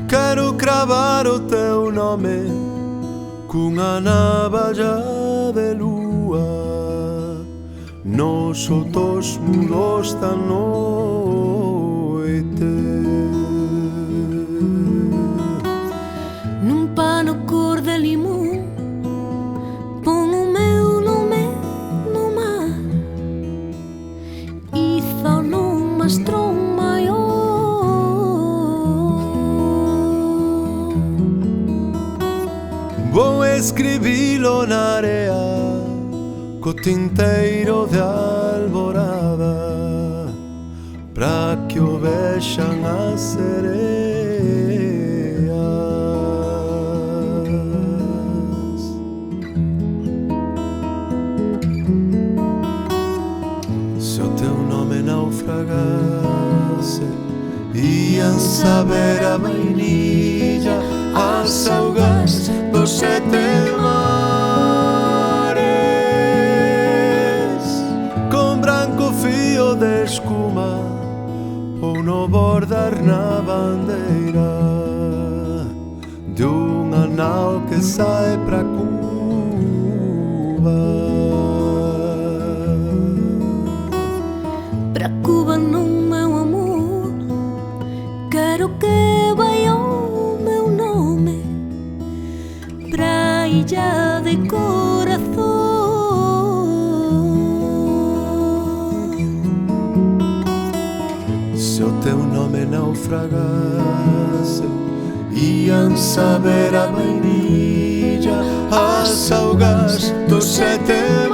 Quero cravar o teu nome cunha navalla de lúa nos outros muros da noite. Nun pano cor de limón pon o meu nome no mar, izo nun mastrón maior. Vou escribilo na area co tinteiro de alborada pra que o vexan as sereas. Se o teu nome naufragase, ian saber a vainilla as augas dos sete mares, con branco fío de escuma ou no bordar na bandeira de unha nao que sae pra Cuba. Pra Cuba non, meu amor, quero que vai o meu nome pra illa de corazón. Se o teu nome naufragase, ian saber a vainilla as augas dos sete